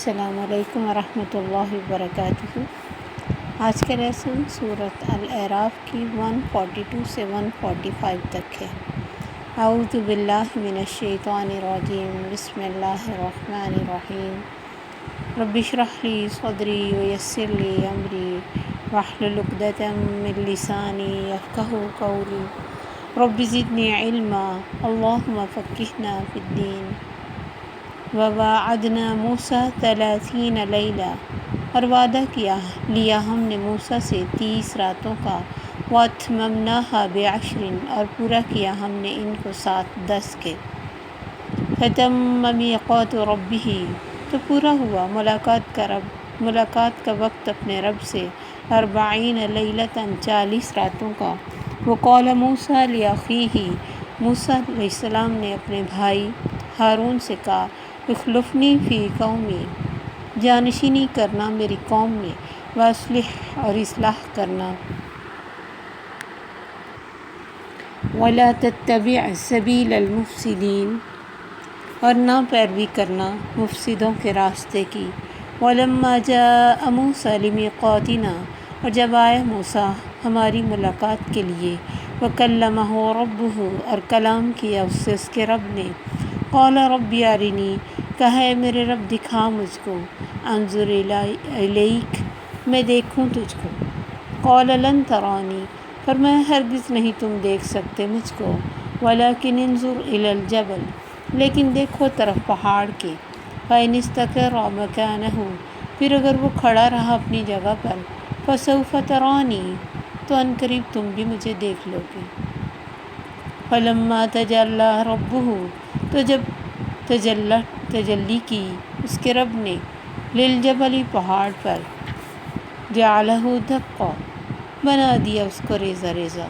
السلام علیکم ورحمۃ اللہ وبرکاتہ۔ آج کا لیسن سورۃ الاعراف کی 142 سے 145 تک ہے۔ اعوذ باللہ من الشیطان الرجیم، بسم اللہ الرحمن الرحیم۔ رب اشرح لی صدری ویسر لی امری واحلل عقدۃ من لسانی یفقہوا قولی رب زدنی علما اللہم فقہنا فی الدین۔ وواعدنا موسیٰ 30 لیلہ، اور وعدہ لیا ہم نے موسیٰ سے 30 راتوں کا، واتممناہا بعشر، اور پورا کیا ہم نے ان کو 10 کے۔ فتم میقات ربہ، تو پورا ہوا ملاقات کا وقت اپنے رب سے، 40 لیلۃ، 40 راتوں کا۔ وقال موسیٰ لاخیہ، موسیٰ علیہ السلام نے اپنے بھائی ہارون سے کہا، اخلفنی فی قومی، جانشینی کرنا میری قوم میں، واصلح، اور اصلاح کرنا، ولا تتبع سبیل المفسدین، اور نہ پیروی کرنا مفسدوں کے راستے کی۔ ولما جاء موسیٰ لمیقاتنا، اور جب آیا موسیٰ ہماری ملاقات کے لیے، وکلمہ ربہ، اور کلام کیا اس سے اس کے رب نے، قال رب ارنی، کہا اے میرے رب دکھا مجھ کو، انظر الیک، میں دیکھوں تجھ کو۔ قال لن ترانی، فرمایا ہرگز نہیں تم دیکھ سکتے مجھ کو، ولکن انظر الی الجبل، لیکن دیکھو طرف پہاڑ کے، فإن استقر مکانہ، پھر اگر وہ کھڑا رہا اپنی جگہ پر، فسوف ترانی، تو عنقریب تم بھی مجھے دیکھ لو گے۔ فلما تجلی ربہ، تو جب تجلی کی اس کے رب نے، للجبل، پہاڑ پر، جعلہ دکا، بنا دیا اس کو ریزہ ریزہ،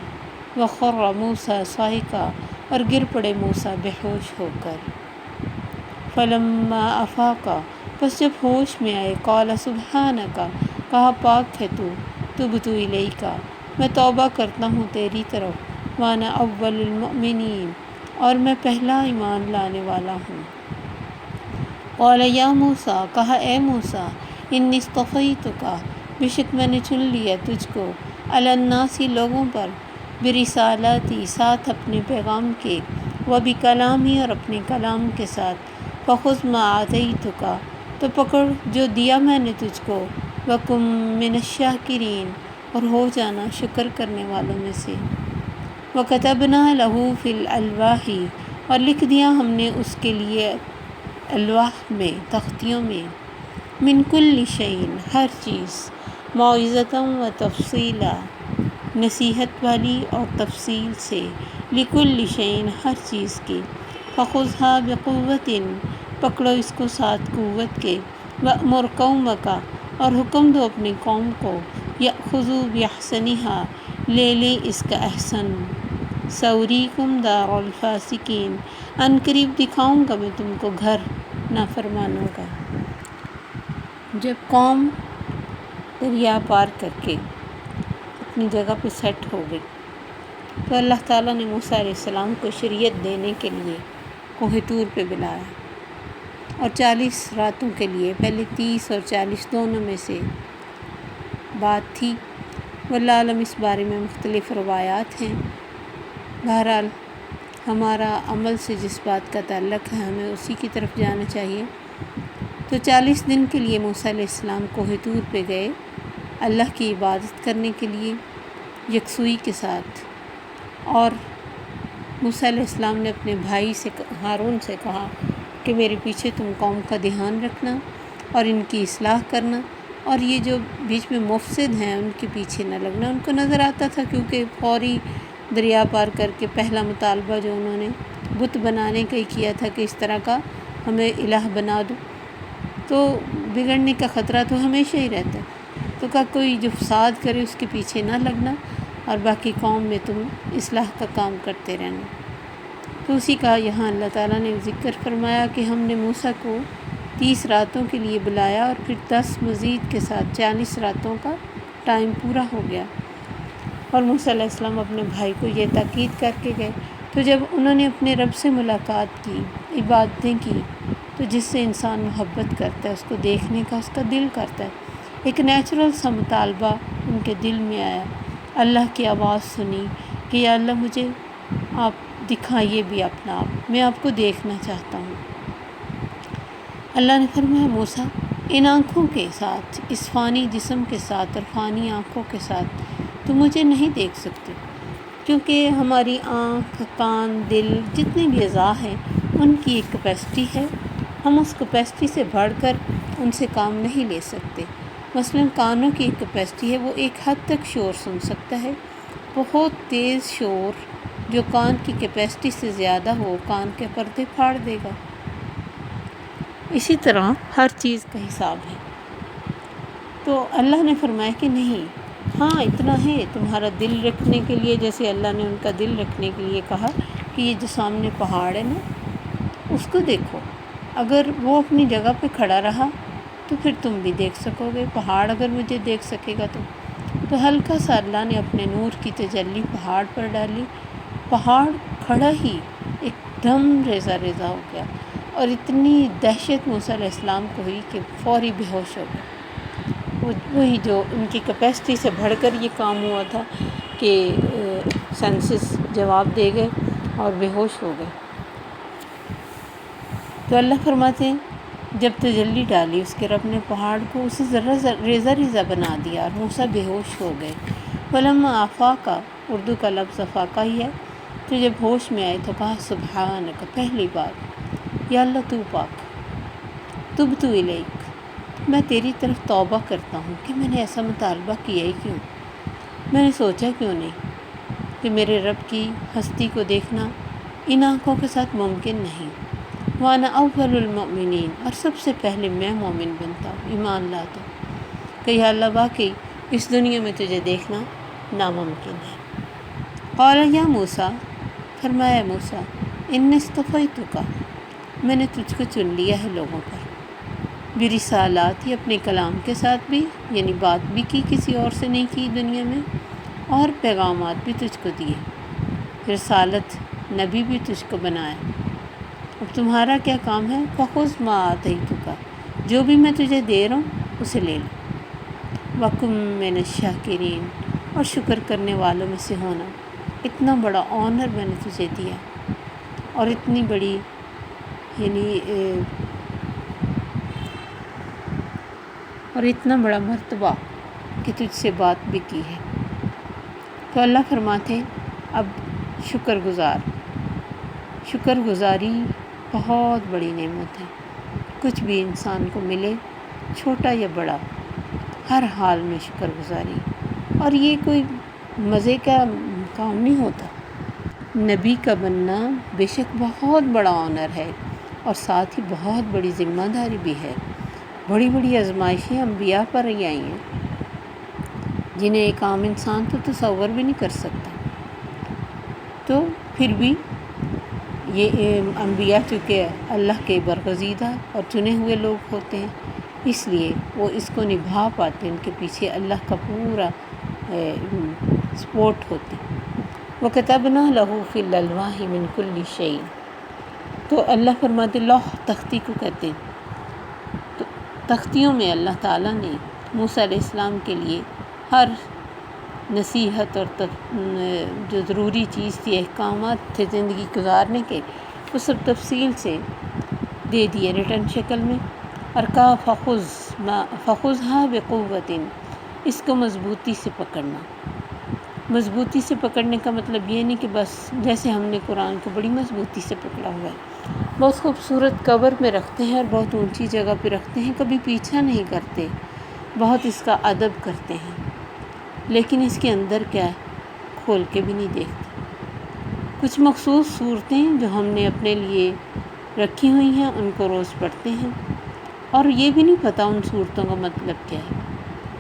وخر موسیٰ صعقا، اور گر پڑے موسیٰ بے ہوش ہو کر۔ فلما افاق، پس جب ہوش میں آئے، قال سبحانک، کہا پاک ہے تو، تبت الیک، میں توبہ کرتا ہوں تیری طرف، وانا اول المؤمنین، اور میں پہلا ایمان لانے والا ہوں۔ قال یا موسیٰ، کہا اے موسیٰ، انی اصطفیتک، بے شک میں نے چن لیا تجھ کو، علی الناس، لوگوں پر، برسالاتی، ساتھ اپنے پیغام کے، وبکلامی، اور اپنے کلام کے ساتھ، فخذ ما آتیتک، تو پکڑ جو دیا میں نے تجھ کو، وکن من الشاکرین، اور ہو جانا شکر کرنے والوں میں سے۔ وکتبنا لہ فی الالواح، اور لکھ دیا ہم نے اس کے لیے الواح میں، تختیوں میں، من کل شیء، ہر چیز، موعظۃ و تفصیلا، نصیحت والی اور تفصیل سے، لکل شیء، ہر چیز کی، فخذھا بقوۃ، پکڑو اس کو ساتھ قوت کے، وأمر قومک، اور حکم دو اپنی قوم کو، یأخذوا بأحسنھا، لے لیں اس کا احسن، سأریکم دار الفاسقین، عنقریب دکھاؤں گا میں تم کو گھر نافرمانوں کا۔ جب قوم دریا پار کر کے اپنی جگہ پہ سیٹ ہو گئی، تو اللہ تعالیٰ نے موسیٰ علیہ السلام کو شریعت دینے کے لیے کوہ طور پہ بلایا، اور 40 راتوں کے لیے، پہلے 30 اور 40 دونوں میں سے بات تھی، واللہ عالم اس بارے میں مختلف روایات ہیں۔ بہرحال ہمارا عمل سے جس بات کا تعلق ہے ہمیں اسی کی طرف جانا چاہیے۔ تو 40 دن کے لیے موسیٰ علیہ السلام کوہ طور پہ گئے، اللہ کی عبادت کرنے کے لیے یکسوئی کے ساتھ، اور موسیٰ علیہ السلام نے اپنے بھائی سے، ہارون سے کہا کہ میرے پیچھے تم قوم کا دھیان رکھنا اور ان کی اصلاح کرنا، اور یہ جو بیچ میں مفسد ہیں ان کے پیچھے نہ لگنا۔ ان کو نظر آتا تھا، کیونکہ فوری دریا پار کر کے پہلا مطالبہ جو انہوں نے بت بنانے کا ہی کیا تھا کہ اس طرح کا ہمیں الہ بنا دو، تو بگڑنے کا خطرہ تو ہمیشہ ہی رہتا ہے۔ تو کہا کوئی جو فساد کرے اس کے پیچھے نہ لگنا، اور باقی قوم میں تم اصلاح کا کام کرتے رہنا۔ تو اسی کا یہاں اللہ تعالیٰ نے ذکر فرمایا کہ ہم نے موسیٰ کو 30 راتوں کے لیے بلایا، اور پھر 10 مزید کے ساتھ 40 راتوں کا ٹائم پورا ہو گیا، اور موسیٰ علیہ السلام اپنے بھائی کو یہ تاکید کر کے گئے۔ تو جب انہوں نے اپنے رب سے ملاقات کی، عبادتیں کی، تو تو جس سے انسان محبت کرتا ہے اس کو دیکھنے کا اس کا دل کرتا ہے۔ ایک نیچرل سا مطالبہ ان کے دل میں آیا، اللہ کی آواز سنی کہ یا اللہ مجھے آپ دکھائیے بھی اپنا آپ، میں آپ کو دیکھنا چاہتا ہوں۔ اللہ نے فرمایا موسیٰ ان آنکھوں کے ساتھ، اس فانی جسم کے ساتھ اور فانی آنکھوں کے ساتھ تو مجھے نہیں دیکھ سکتے، کیونکہ ہماری آنکھ، کان، دل، جتنے بھی اعضاء ہیں ان کی ایک کیپیسٹی ہے، ہم اس کیپیسٹی سے بڑھ کر ان سے کام نہیں لے سکتے۔ مثلاً کانوں کی ایک کیپیسٹی ہے، وہ ایک حد تک شور سن سکتا ہے، بہت تیز شور جو کان کی کیپیسٹی سے زیادہ ہو کان کے پردے پھاڑ دے گا۔ اسی طرح ہر چیز کا حساب ہے۔ تو اللہ نے فرمایا کہ نہیں، ہاں اتنا ہے تمہارا دل رکھنے کے لیے، جیسے اللہ نے ان کا دل رکھنے کے لیے کہا کہ یہ جو سامنے پہاڑ ہے نا اس کو دیکھو، اگر وہ اپنی جگہ پہ کھڑا رہا تو پھر تم بھی دیکھ سکو گے، پہاڑ اگر مجھے دیکھ سکے گا تو ہلکا سا اللہ نے اپنے نور کی تجلی پہاڑ پر ڈالی، پہاڑ کھڑا ہی ایک دم ریزہ ریزہ ہو گیا، اور اتنی دہشت موسیٰ علیہ السلام کو ہوئی کہ فوری بے ہوش ہو گئے۔ وہی جو ان کی کیپیسٹی سے بڑھ کر یہ کام ہوا تھا کہ سینسز جواب دے گئے اور بے ہوش ہو گئے۔ تو اللہ فرماتے ہیں جب تجلی ڈالی اس کے رب نے پہاڑ کو، اسے ریزہ ریزہ بنا دیا اور موسیٰ بے ہوش ہو گئے۔ فلما آفاقا، اردو کا لفظ افاقہ ہی ہے، تو جب ہوش میں آئے تو کہا سبحانک، پہلی بات یا اللہ تو پاک، تبت الیک، میں تیری طرف توبہ کرتا ہوں کہ میں نے ایسا مطالبہ کیا ہی کیوں، میں نے سوچا کیوں نہیں کہ میرے رب کی ہستی کو دیکھنا ان آنکھوں کے ساتھ ممکن نہیں۔ وانا اول المؤمنین، اور سب سے پہلے میں مومن بنتا ہوں، ایمان لاتا ہوں کہ یا اللہ واقعی اس دنیا میں تجھے دیکھنا ناممکن ہے۔ قال یا موسیٰ، فرمایا موسیٰ انی اصطفیتک، میں نے تجھ کو چن لیا ہے لوگوں پر، برسالاتی، اپنے کلام کے ساتھ بھی، یعنی بات بھی کی کسی اور سے نہیں کی دنیا میں، اور پیغامات بھی تجھ کو دیے، رسالت نبی بھی تجھ کو بنایا۔ اب تمہارا کیا کام ہے؟ فخذ ما آتیتک، جو بھی میں تجھے دے رہا ہوں اسے لے لو، وکن من الشاکرین، اور شکر کرنے والوں میں سے ہونا۔ اتنا بڑا آنر میں نے تجھے دیا، اور اتنی بڑی اور اتنا بڑا مرتبہ کہ تجھ سے بات بھی کی ہے۔ تو اللہ فرماتے ہیں اب شکر گزاری بہت بڑی نعمت ہے، کچھ بھی انسان کو ملے چھوٹا یا بڑا، ہر حال میں شکر گزاری، اور یہ کوئی مزے کا کام نہیں ہوتا۔ نبی کا بننا بے شک بہت بڑا آنر ہے، اور ساتھ ہی بہت بڑی ذمہ داری بھی ہے، بڑی بڑی آزمائشیں انبیاء پر ہی آئی ہیں جنہیں ایک عام انسان تو تصور بھی نہیں کر سکتا۔ تو پھر بھی یہ انبیاء چونکہ اللہ کے برگزیدہ اور چنے ہوئے لوگ ہوتے ہیں، اس لیے وہ اس کو نبھا پاتے، ان کے پیچھے اللہ کا پورا سپورٹ ہوتی۔ وَكَتَبْنَا لَهُ فِي الْأَلْوَاحِ مِنْ كُلِّ شَيْءٍ، تو اللہ فرماتے لوح تختی کو کہتے ہیں، تو تختیوں میں اللہ تعالیٰ نے موسیٰ علیہ السلام کے لیے ہر نصیحت اور جو ضروری چیز تھی، احکامات تھے زندگی گزارنے کے، وہ سب تفصیل سے دے دیے ریٹن شکل میں، اور کہا فخذھا بقوۃ، اس کو مضبوطی سے پکڑنا۔ مضبوطی سے پکڑنے کا مطلب یہ نہیں کہ بس جیسے ہم نے قرآن کو بڑی مضبوطی سے پکڑا ہوا ہے، بہت خوبصورت کور میں رکھتے ہیں اور بہت اونچی جگہ پہ رکھتے ہیں، کبھی پیچھا نہیں کرتے، بہت اس کا ادب کرتے ہیں، لیکن اس کے اندر کیا ہے کھول کے بھی نہیں دیکھتے۔ کچھ مخصوص صورتیں جو ہم نے اپنے لیے رکھی ہوئی ہیں ان کو روز پڑھتے ہیں، اور یہ بھی نہیں پتہ ان صورتوں کا مطلب کیا ہے،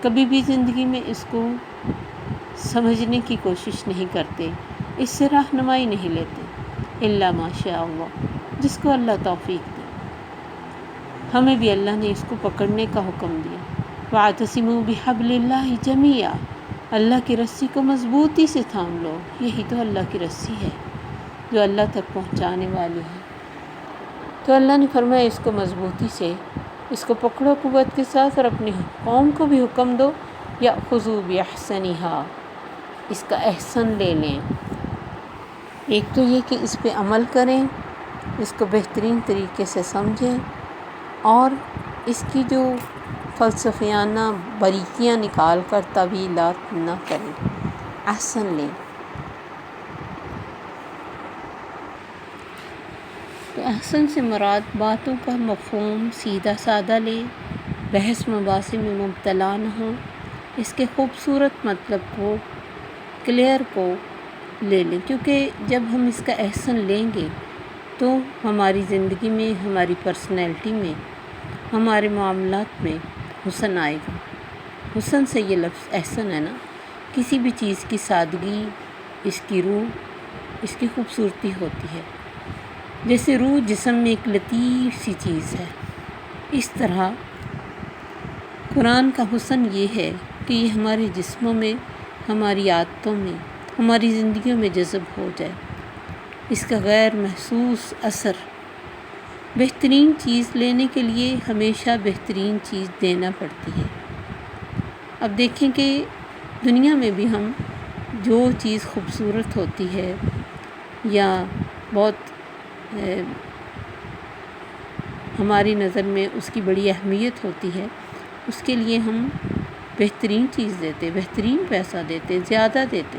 کبھی بھی زندگی میں اس کو سمجھنے کی کوشش نہیں کرتے، اس سے رہنمائی نہیں لیتے، الا ماشاء اللہ، جس کو اللہ توفیق دے۔ ہمیں بھی اللہ نے اس کو پکڑنے کا حکم دیا، وَاعْتَصِمُوا بِحَبْلِ اللَّهِ جَمِيعًا، اللہ کی رسی کو مضبوطی سے تھام لو، یہی تو اللہ کی رسی ہے جو اللہ تک پہنچانے والی ہے۔ تو اللہ نے فرمایا اس کو مضبوطی سے اس کو پکڑو قوت کے ساتھ، اور اپنی قوم کو بھی حکم دو یا خذو باحسنھا، اس کا احسن لے لیں۔ ایک تو یہ کہ اس پہ عمل کریں، اس کو بہترین طریقے سے سمجھیں، اور اس کی جو فلسفیانہ باریکیاں نکال کر تعویلات نہ کریں، احسن لیں۔ تو احسن سے مراد باتوں کا مفہوم سیدھا سادہ لیں، بحث مباحث میں مبتلا نہ ہوں، اس کے خوبصورت مطلب کو کلیئر کو لے لیں، کیونکہ جب ہم اس کا احسن لیں گے تو ہماری زندگی میں، ہماری پرسنالٹی میں، ہمارے معاملات میں حسن آئے گا۔ حسن سے یہ لفظ احسن ہے نا، کسی بھی چیز کی سادگی، اس کی روح، اس کی خوبصورتی ہوتی ہے۔ جیسے روح جسم میں ایک لطیف سی چیز ہے، اس طرح قرآن کا حسن یہ ہے کہ یہ ہمارے جسموں میں، ہماری عادتوں میں، ہماری زندگیوں میں جذب ہو جائے، اس کا غیر محسوس اثر۔ بہترین چیز لینے کے لیے ہمیشہ بہترین چیز دینا پڑتی ہے۔ اب دیکھیں کہ دنیا میں بھی ہم جو چیز خوبصورت ہوتی ہے یا بہت ہماری نظر میں اس کی بڑی اہمیت ہوتی ہے، اس کے لیے ہم بہترین چیز دیتے، بہترین پیسہ دیتے، زیادہ دیتے۔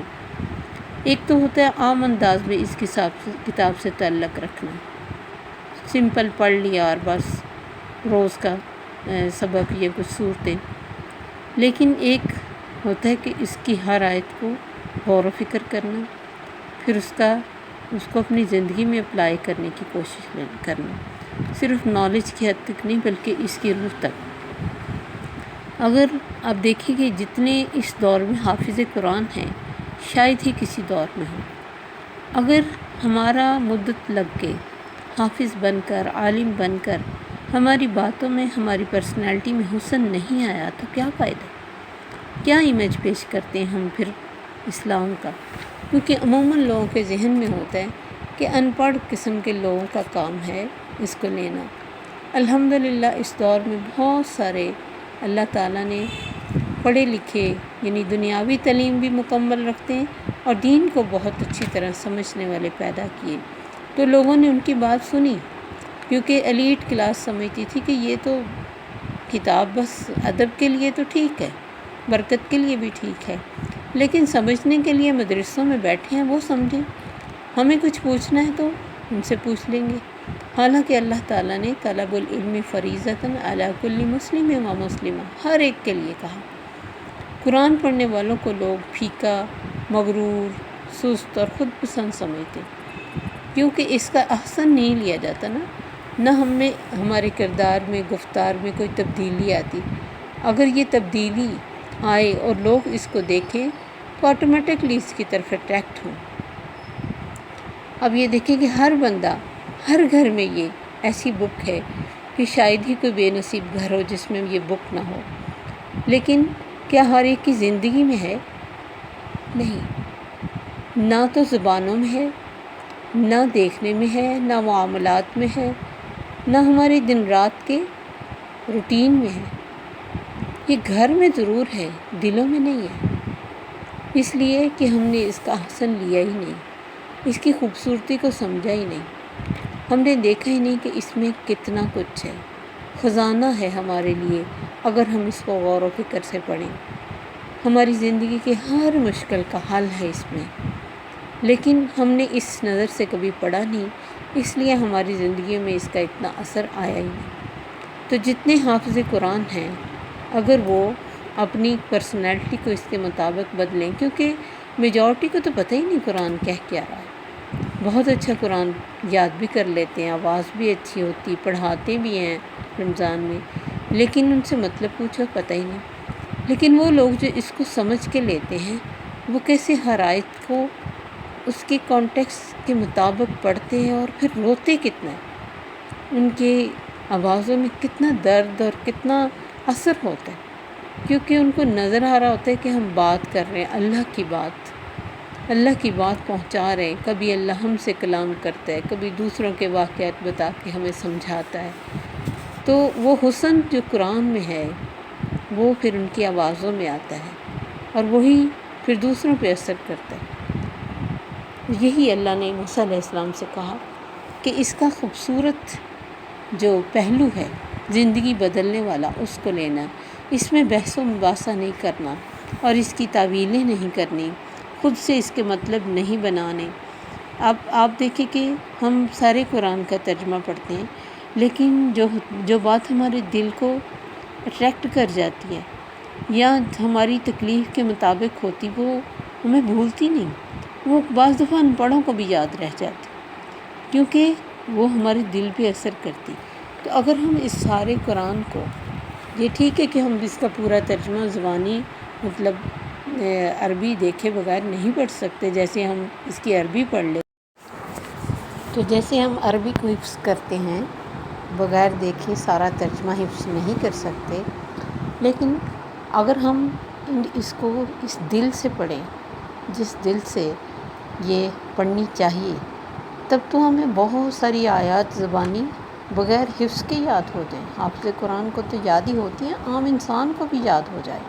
ایک تو ہوتا ہے عام انداز میں اس کتاب سے تعلق رکھنا، سمپل پڑھ لیا اور بس روز کا سبق یہ کچھ صورتیں، لیکن ایک ہوتا ہے کہ اس کی ہر آیت کو غور و فکر کرنا، پھر اس کو اپنی زندگی میں اپلائی کرنے کی کوشش کرنا، صرف نالج کی حد تک نہیں بلکہ اس کی روح تک۔ اگر آپ دیکھیں کہ جتنے اس دور میں حافظ قرآن ہیں شاید ہی کسی دور میں ہوں، اگر ہمارا مدت لگ کے حافظ بن کر، عالم بن کر ہماری باتوں میں، ہماری پرسنالٹی میں حسن نہیں آیا تو کیا فائدہ؟ کیا امیج پیش کرتے ہیں ہم پھر اسلام کا؟ کیونکہ عموماً لوگوں کے ذہن میں ہوتا ہے کہ ان پڑھ قسم کے لوگوں کا کام ہے اس کو لینا۔ الحمدللہ اس دور میں بہت سارے اللہ تعالیٰ نے پڑھے لکھے، یعنی دنیاوی تعلیم بھی مکمل رکھتے ہیں اور دین کو بہت اچھی طرح سمجھنے والے پیدا کیے، تو لوگوں نے ان کی بات سنی، کیونکہ ایلیٹ کلاس سمجھتی تھی کہ یہ تو کتاب بس ادب کے لیے تو ٹھیک ہے، برکت کے لیے بھی ٹھیک ہے، لیکن سمجھنے کے لیے مدرسوں میں بیٹھے ہیں وہ سمجھیں، ہمیں کچھ پوچھنا ہے تو ان سے پوچھ لیں گے۔ حالانکہ اللہ تعالیٰ نے طلب العلم فریضۃ علی کل مسلم و مسلمہ ہر ایک کے لیے کہا۔ قرآن پڑھنے والوں کو لوگ پھیکا، مغرور، سست اور خود پسند سمجھتے، کیونکہ اس کا احسن نہیں لیا جاتا نا، نہ ہمارے کردار میں، گفتار میں کوئی تبدیلی آتی۔ اگر یہ تبدیلی آئے اور لوگ اس کو دیکھیں تو آٹومیٹکلی اس کی طرف اٹریکٹ ہوں۔ اب یہ دیکھیں کہ ہر بندہ، ہر گھر میں یہ ایسی بک ہے کہ شاید ہی کوئی بے نصیب گھر ہو جس میں یہ بک نہ ہو، لیکن کیا ہر ایک کی زندگی میں ہے؟ نہیں، نہ تو زبانوں میں ہے، نہ دیکھنے میں ہے، نہ معاملات میں ہے، نہ ہمارے دن رات کے روٹین میں ہے۔ یہ گھر میں ضرور ہے، دلوں میں نہیں ہے، اس لیے کہ ہم نے اس کا حسن لیا ہی نہیں، اس کی خوبصورتی کو سمجھا ہی نہیں، ہم نے دیکھا ہی نہیں کہ اس میں کتنا کچھ ہے، خزانہ ہے ہمارے لیے اگر ہم اس کو غور و فکر سے پڑھیں۔ ہماری زندگی کی ہر مشکل کا حل ہے اس میں، لیکن ہم نے اس نظر سے کبھی پڑھا نہیں، اس لیے ہماری زندگی میں اس کا اتنا اثر آیا ہی نہیں۔ تو جتنے حافظ قرآن ہیں اگر وہ اپنی پرسنالٹی کو اس کے مطابق بدلیں، کیونکہ میجورٹی کو تو پتہ ہی نہیں قرآن کہہ کیا رہا ہے، بہت اچھا قرآن یاد بھی کر لیتے ہیں، آواز بھی اچھی ہوتی، پڑھاتے بھی ہیں رمضان میں، لیکن ان سے مطلب پوچھو پتہ ہی نہیں۔ لیکن وہ لوگ جو اس کو سمجھ کے لیتے ہیں وہ کیسے ہر آیت کو اس کے کانٹیکسٹ کے مطابق پڑھتے ہیں اور پھر روتے کتنا ہے، ان کی آوازوں میں کتنا درد اور کتنا اثر ہوتا ہے، کیونکہ ان کو نظر آ رہا ہوتا ہے کہ ہم بات کر رہے ہیں اللہ کی بات، اللہ کی بات پہنچا رہے، کبھی اللہ ہم سے کلام کرتا ہے، کبھی دوسروں کے واقعات بتا کے ہمیں سمجھاتا ہے، تو وہ حسن جو قرآن میں ہے وہ پھر ان کی آوازوں میں آتا ہے اور وہی پھر دوسروں پہ اثر کرتا ہے۔ یہی اللہ نے موسیٰ علیہ السلام سے کہا کہ اس کا خوبصورت جو پہلو ہے زندگی بدلنے والا اس کو لینا، اس میں بحث و مباحثہ نہیں کرنا اور اس کی تعویلیں نہیں کرنی، خود سے اس کے مطلب نہیں بنانے۔ اب آپ دیکھیں کہ ہم سارے قرآن کا ترجمہ پڑھتے ہیں، لیکن جو بات ہمارے دل کو اٹریکٹ کر جاتی ہے یا ہماری تکلیف کے مطابق ہوتی، وہ ہمیں بھولتی نہیں، وہ بعض دفعہ ان پڑھوں کو بھی یاد رہ جاتی کیونکہ وہ ہمارے دل پہ اثر کرتی۔ تو اگر ہم اس سارے قرآن کو، یہ ٹھیک ہے کہ ہم اس کا پورا ترجمہ زبانی مطلب عربی دیکھے بغیر نہیں پڑھ سکتے، جیسے ہم اس کی عربی پڑھ لیں، تو جیسے ہم عربی کو حفظ کرتے ہیں بغیر دیکھے سارا ترجمہ حفظ نہیں کر سکتے، لیکن اگر ہم اس کو اس دل سے پڑھیں جس دل سے یہ پڑھنی چاہیے، تب تو ہمیں بہت ساری آیات زبانی بغیر حفظ کے یاد ہو جائیں۔ حافظ قرآن کو تو یاد ہی ہوتی ہیں، عام انسان کو بھی یاد ہو جائے،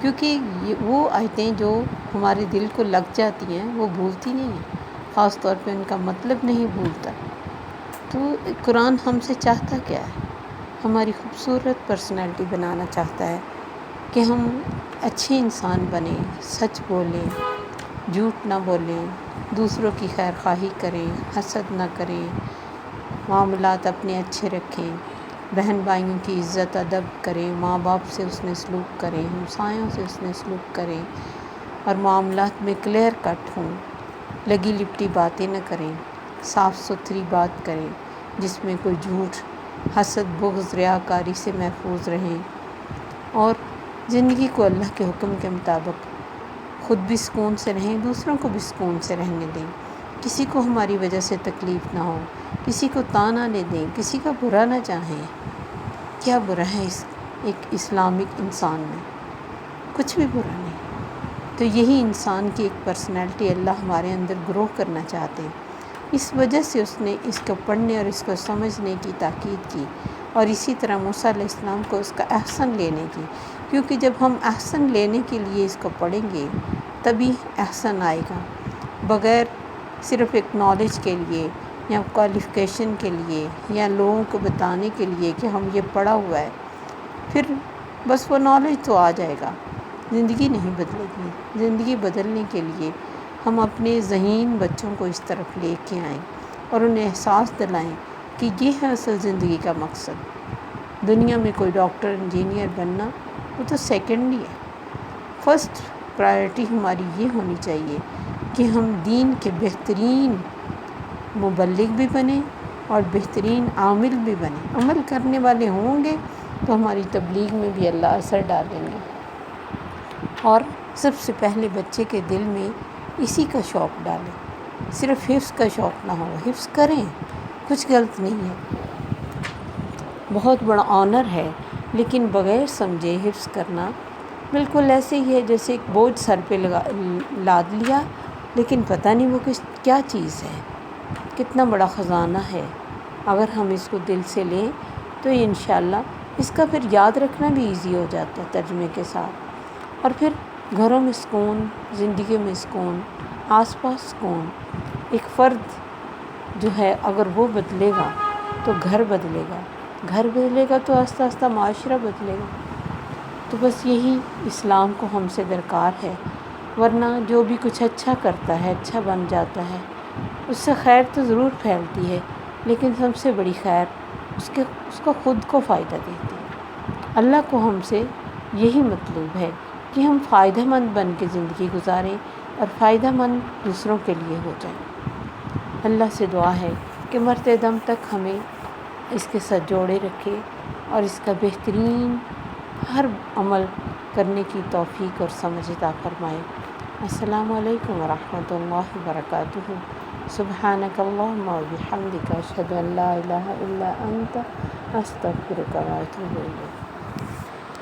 کیونکہ وہ آیتیں جو ہمارے دل کو لگ جاتی ہیں وہ بھولتی نہیں ہیں، خاص طور پہ ان کا مطلب نہیں بھولتا۔ تو قرآن ہم سے چاہتا کیا ہے؟ ہماری خوبصورت پرسنالٹی بنانا چاہتا ہے کہ ہم اچھے انسان بنیں، سچ بولیں، جھوٹ نہ بولیں، دوسروں کی خیر خواہی کریں، حسد نہ کریں، معاملات اپنے اچھے رکھیں، بہن بھائیوں کی عزت ادب کریں، ماں باپ سے اس نے سلوک کریں، ہمسایوں سے اس نے سلوک کریں، اور معاملات میں کلیئر کٹ ہوں، لگی لپٹی باتیں نہ کریں، صاف ستھری بات کریں جس میں کوئی جھوٹ، حسد، بغض، ریاکاری سے محفوظ رہیں، اور زندگی کو اللہ کے حکم کے مطابق خود بھی سکون سے رہیں، دوسروں کو بھی سکون سے رہنے دیں، کسی کو ہماری وجہ سے تکلیف نہ ہو، کسی کو طعنہ نہ دیں، کسی کا برا نہ چاہیں۔ کیا برا ہے اس ایک اسلامک انسان میں؟ کچھ بھی برا نہیں۔ تو یہی انسان کی ایک پرسنالٹی اللہ ہمارے اندر گرو کرنا چاہتے ہیں، اس وجہ سے اس نے اس کو پڑھنے اور اس کو سمجھنے کی تاکید کی، اور اسی طرح موسیٰ علیہ السلام کو اس کا احسن لینے کی، کیونکہ جب ہم احسن لینے کے لیے اس کو پڑھیں گے تبھی احسن آئے گا، بغیر صرف ایک نالج کے لیے یا کوالیفیکیشن کے لیے یا لوگوں کو بتانے کے لیے کہ ہم یہ پڑھا ہوا ہے، پھر بس وہ نالج تو آ جائے گا، زندگی نہیں بدلے گی۔ زندگی بدلنے کے لیے ہم اپنے ذہین بچوں کو اس طرف لے کے آئیں اور انہیں احساس دلائیں کہ یہ ہے اصل زندگی کا مقصد۔ دنیا میں کوئی ڈاکٹر، انجینئر بننا وہ تو سیکنڈری ہے، فرسٹ پرائرٹی ہماری یہ ہونی چاہیے کہ ہم دین کے بہترین مبلغ بھی بنیں اور بہترین عامل بھی بنیں۔ عمل کرنے والے ہوں گے تو ہماری تبلیغ میں بھی اللہ اثر ڈالیں گے، اور سب سے پہلے بچے کے دل میں اسی کا شوق ڈالیں، صرف حفظ کا شوق نہ ہو، حفظ کریں، کچھ غلط نہیں ہے، بہت بڑا آنر ہے، لیکن بغیر سمجھے حفظ کرنا بالکل ایسے ہی ہے جیسے ایک بوجھ سر پہ لاد لیا، لیکن پتہ نہیں وہ کیا چیز ہے، کتنا بڑا خزانہ ہے۔ اگر ہم اس کو دل سے لیں تو انشاءاللہ اس کا پھر یاد رکھنا بھی ایزی ہو جاتا ہے ترجمے کے ساتھ، اور پھر گھروں میں سکون، زندگی میں سکون، آس پاس سکون۔ ایک فرد جو ہے اگر وہ بدلے گا تو گھر بدلے گا، گھر بدلے گا تو آہستہ آہستہ معاشرہ بدلے گا۔ تو بس یہی اسلام کو ہم سے درکار ہے، ورنہ جو بھی کچھ اچھا کرتا ہے، اچھا بن جاتا ہے، اس سے خیر تو ضرور پھیلتی ہے، لیکن سب سے بڑی خیر اس کو خود کو فائدہ دیتی ہے۔ اللہ کو ہم سے یہی مطلوب ہے کہ ہم فائدہ مند بن کے زندگی گزاریں اور فائدہ مند دوسروں کے لیے ہو جائیں۔ اللہ سے دعا ہے کہ مرتے دم تک ہمیں اس کے ساتھ جوڑے رکھے اور اس کا بہترین ہر عمل کرنے کی توفیق اور سمجھ عطا فرمائے۔ السلام علیکم ورحمۃ اللہ وبرکاتہ۔ سبحانک اللہم و بحمدک، اشہد ان لا الہ الا انت، استغفرک و اتوب الیک۔